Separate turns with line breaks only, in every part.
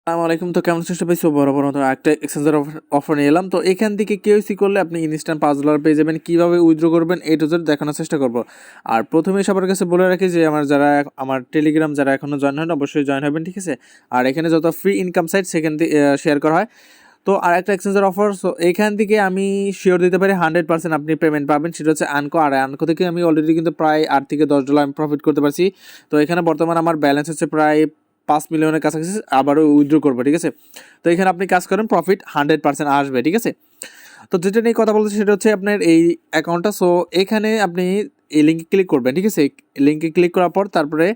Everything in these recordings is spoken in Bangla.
আসসালামু আলাইকুম। তো কেমন চেষ্টা পাইছো বরাবর মতো একটা এক্সচেঞ্জের অফার নিয়ে এলাম। তো এখান থেকে কেওয়াইসি করলে আপনি ইনস্ট্যান্ট $5 পেয়ে যাবেন। কিভাবে উইথড্র করবেন এই টু জেড দেখানোর চেষ্টা করব। আর প্রথমে সবার কাছে বলে রাখি যে আমার টেলিগ্রাম যারা এখনো জয়েন হয়নি অবশ্যই জয়েন হবেন, ঠিক আছে। আর এখানে যত ফ্রি ইনকাম সাইট সেখান থেকে শেয়ার করা হয়। তো আর একটা এক্সচেঞ্জের অফার, সো এখান থেকে আমি শিওর দিতে পারি 100% আপনি পেমেন্ট পাবেন, সেটা হচ্ছে আনকো। আর আনকো থেকে আমি অলরেডি কিন্তু প্রায় $8 থেকে $10 আমি প্রফিট করতে পারছি। তো এখানে বর্তমানে আমার ব্যালেন্স হচ্ছে প্রায় 5 মিলিয়নের কাছাকাছি, আবারও উইথড্র করবো, ঠিক আছে। তো এখানে আপনি কাজ করেন, প্রফিট 100% আসবে, ঠিক আছে। তো যেটা নিয়ে কথা বলছি সেটা হচ্ছে আপনার এই অ্যাকাউন্টটা। সো এখানে আপনি এই লিঙ্কে ক্লিক করবেন, ঠিক আছে। লিঙ্কে ক্লিক করার পর তারপরে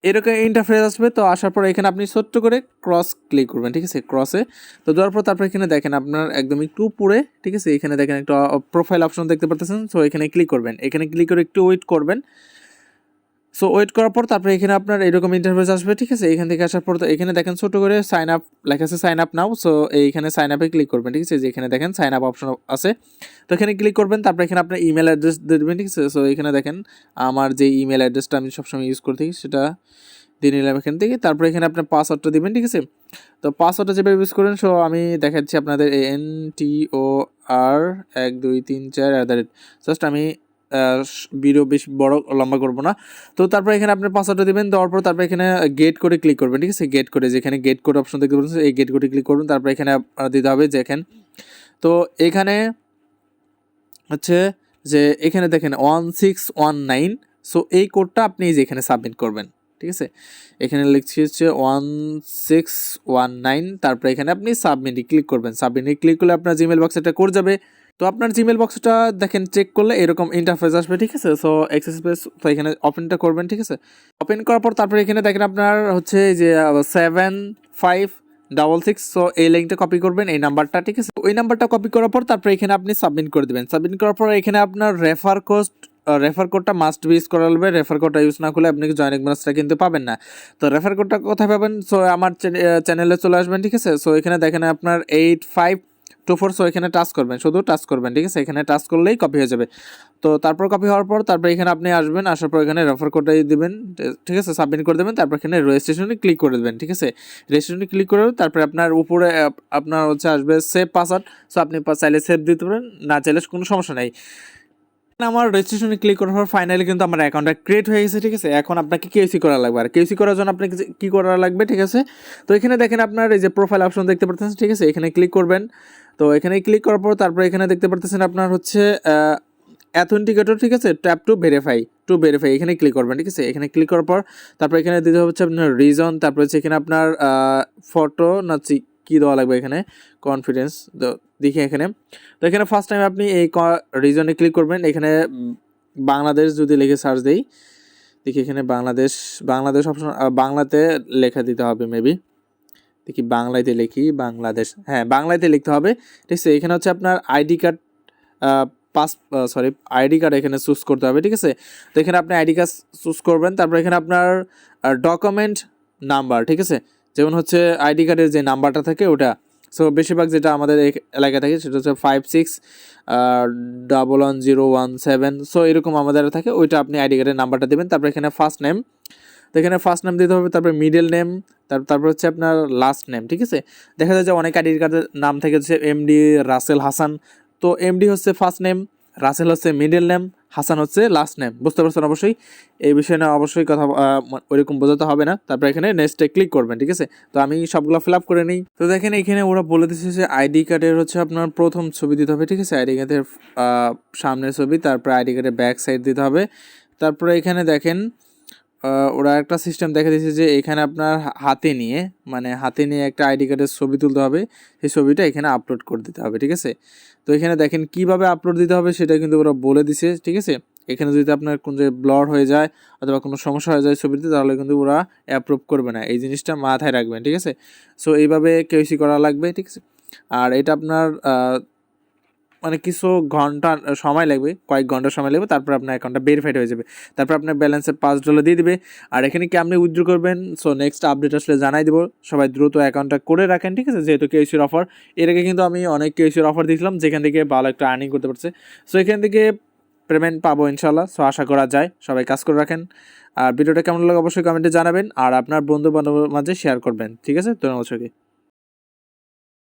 এরকম ইন্টারফেস আসবে। তো আসার পর এখানে আপনি ছোট্ট করে ক্রস ক্লিক করবেন, ঠিক আছে, ক্রসে। তো দেওয়ার পর তারপর এখানে দেখেন আপনার একদম একটু উপরে, ঠিক আছে, এখানে দেখেন একটা প্রোফাইল অপশন দেখতে পাচ্ছেন। সো এখানে ক্লিক করবেন, এখানে ক্লিক করে একটু ওয়েট করবেন। সো ওয়েট করার পর তারপরে এখানে আপনার এরকম ইন্টারফেস আসবে, ঠিক আছে। এখান থেকে আসার পর তো এখানে দেখেন ছোট করে সাইন আপ লেখা আছে, সাইন আপ নাও। সো এইখানে সাইন আপে ক্লিক করবেন, ঠিক আছে। যে এখানে দেখেন সাইন আপ অপশন আছে, তো এখানে ক্লিক করবেন। তারপরে এখানে আপনার ইমেল অ্যাড্রেস দেবেন, ঠিক আছে। সো এখানে দেখেন আমার যে ইমেল অ্যাড্রেসটা আমি সবসময় ইউজ করে থাকি সেটা দিয়ে নিলাম এখান থেকে। তারপরে এখানে আপনার পাসওয়ার্ডটা দিবেন, ঠিক আছে। তো পাসওয়ার্ডটা যেভাবে ইউজ করেন, সো আমি দেখাচ্ছি আপনাদের NTOR1234 জাস্ট আমি ভিডিও বেশি বড় লম্বা করবো না। তো তারপর এখানে আপনার পাসওয়ার্ডটা দিবেন, দেওয়ার পর তারপর এখানে গেট করে ক্লিক করবেন, ঠিক আছে। গেট করে যেখানে গেট কোড অপশন দেখতে পাচ্ছেন এই গেট কোডে ক্লিক করবেন। তারপর এখানে দিতে হবে যে এখানে, তো এখানে হচ্ছে যে এখানে দেখেন 1619। সো এই কোডটা আপনি যেখানে সাবমিট করবেন, ঠিক আছে। এখানে লিখছি হচ্ছে 1619। তারপরে এখানে আপনি সাবমিটে ক্লিক করবেন। সাবমিটে ক্লিক করলে আপনার জিমেল বক্সে একটা কোড যাবে। তো আপনার জিমেল বক্সটা দেখেন চেক করলে এরকম ইন্টারফেস আসবে, ঠিক আছে। সো এক্সস্পেস, তো এখানে ওপেনটা করবেন, ঠিক আছে। ওপেন করার পর তারপরে এখানে দেখেন আপনার হচ্ছে যে 7566। সো এই লিঙ্কটা কপি করবেন, এই নাম্বারটা, ঠিক আছে। ওই নাম্বারটা কপি করার পর তারপরে এখানে আপনি সাবমিট করে দেবেন। সাবমিট করার পর এখানে আপনার রেফার কোডটা মাস্ট বি ইউজ করা লাগবে। রেফার কোডটা ইউজ না করলে আপনি জয়েনিং বোনাসটা কিন্তু পাবেন না। তো রেফার কোডটা কোথায় পাবেন? সো আমার চ্যানেলে চলে আসবেন, ঠিক আছে। সো এখানে দেখেন আপনার 8524। সো এখানে টাচ করবেন, শুধু টাচ করবেন, ঠিক আছে। এখানে টাচ করলেই কপি হয়ে যাবে। তো তারপর কপি হওয়ার পর তারপর এখানে আপনি আসবেন, আসার পর এখানে রেফার কোডটা দিবেন, ঠিক আছে, সাবমিট করে দেবেন। তারপর এখানে রেজিস্ট্রেশনে ক্লিক করে দেবেন, ঠিক আছে। রেজিস্ট্রেশনে ক্লিক করে তারপরে আপনার উপরে আপনার হচ্ছে আসবে সেভ পাসওয়ার্ড। সো আপনি চাইলে সেভ দিতে পারেন, না চাইলে কোনো সমস্যা নেই। আমার রেজিস্ট্রেশনে ক্লিক করার পর ফাইনালি কিন্তু আমার অ্যাকাউন্টটা ক্রিয়েট হয়ে গেছে, ঠিক আছে। এখন আপনাকে কেওয়াইসি করা লাগবে। আর কেওয়াইসি করার জন্য আপনাকে কি করা লাগবে, ঠিক আছে। তো এখানে দেখেন আপনার এই যে প্রোফাইল অপশন দেখতে পাচ্ছেন, ঠিক আছে। এখানে ক্লিক করবেন। তো এখানে ক্লিক করার পর তারপর এখানে দেখতে পাচ্ছেন আপনার হচ্ছে অ্যাথেন্টিকেটর, ঠিক আছে। ট্যাপ টু ভেরিফাই এখানে ক্লিক করবেন, ঠিক আছে। এখানে ক্লিক করার পর তারপর এখানে দিতে হচ্ছে আপনার রিজন, তারপর হচ্ছে এখানে আপনার ফটো না কি দেওয়া লাগবে, এখানে কনফিডেন্স দেখি এখানে। তো এখানে ফার্স্ট টাইম আপনি এই রিজনে ক্লিক করবেন। এখানে বাংলাদেশ যদি লিখে সার্চ দিই, দেখি এখানে বাংলাদেশ অপশন বাংলাতে লেখা দিতে হবে মেবি। দেখি বাংলাতে লিখি বাংলাদেশ, হ্যাঁ বাংলাতে লিখতে হবে, ঠিক আছে। এখানে হচ্ছে আপনার আইডি কার্ড আইডি কার্ড এখানে চুজ করতে হবে, ঠিক আছে। তো এখানে আপনি আইডি কার্ড চুজ করবেন। তারপর এখানে আপনার ডকুমেন্ট নাম্বার, ঠিক আছে, যেমন হচ্ছে আইডি কার্ডের যে নাম্বারটা থাকে ওটা। সো বেশিরভাগ যেটা আমাদের এলাকায় থাকে সেটা হচ্ছে 56110117। সো এরকম আমাদের থাকে, ওইটা আপনি আইডি কার্ডের নাম্বারটা দেবেন। তারপর এখানে ফার্স্ট নেম, তো এখানে ফার্স্ট নেম দিতে হবে। তারপর মিডল নেম, তারপর হচ্ছে আপনার লাস্ট নেম, ঠিক আছে। দেখা যায় যে অনেক আইডি কার্ডের নাম থেকে হচ্ছে এমডি রাসেল হাসান। তো এমডি হচ্ছে ফার্স্ট নেম, রাসেল হচ্ছে মিডল নেম, হাসান হচ্ছে লাস্ট নেম। বুঝতে পারছেন অবশ্যই। এই বিষয়ে না অবশ্যই কথা ওইরকম বোঝাতে হবে না। তারপর এখানে নেক্সটে ক্লিক করবেন, ঠিক আছে। তো আমি সবগুলো ফিল আপ করে নিই। তো দেখেন এখানে ওরা বলে দিচ্ছে যে আইডি কার্ডের হচ্ছে আপনার প্রথম ছবি দিতে হবে, ঠিক আছে। আইডি কার্ডের সামনের ছবি, তারপর আইডি কার্ডের ব্যাক সাইড দিতে হবে। তারপরে এখানে দেখেন ওরা একটা সিস্টেম দেখা দিয়েছে যে এখানে আপনার হাতে নিয়ে একটা আইডি কার্ডের ছবি তুলতে হবে। সেই ছবিটা এখানে আপলোড করে দিতে হবে, ঠিক আছে। তো এখানে দেখেন কিভাবে আপলোড দিতে হবে সেটা কিন্তু ওরা বলে দিছে, ঠিক আছে। এখানে যদি আপনার কোন যে ব্লর হয়ে যায় অথবা কোনো সমস্যা হয়ে যায় ছবিতে, তাহলে কিন্তু ওরা অ্যাপ্রুভ করবে না। এই জিনিসটা মাথায় রাখবেন, ঠিক আছে। সো এইভাবে কেওয়াইসি করা লাগবে, ঠিক আছে। আর এটা আপনার মানে কিছু ঘন্টা সময় লাগবে, কয়েক ঘন্টা সময় লাগবে। তারপর আপনার অ্যাকাউন্টটা ভেরিফাইড হয়ে যাবে। তারপর আপনার ব্যালেন্সে $5 দিয়ে দিবে। আর এখানে কি আপনি উইথড্র করবেন, সো নেক্সট আপডেট আসলে জানাই দেবো। সবাই দ্রুত অ্যাকাউন্টটা করে রাখেন, ঠিক আছে। যেহেতু কেওয়াইসির অফার, এর আগে কিন্তু আমি অনেক কেওয়াইসির অফার দিয়েছিলাম যেখান থেকে ভালো একটা আর্নিং করতে পারছে। সো এখান থেকে পেমেন্ট পাবো ইনশাল্লাহ। সো আশা করা যায়, সবাই কাজ করে রাখেন। আর ভিডিওটা কেমন লাগে অবশ্যই কমেন্টে জানাবেন। আর আপনার বন্ধু বান্ধবের মাঝে শেয়ার করবেন, ঠিক আছে। ধন্যবাদ সবাইকে।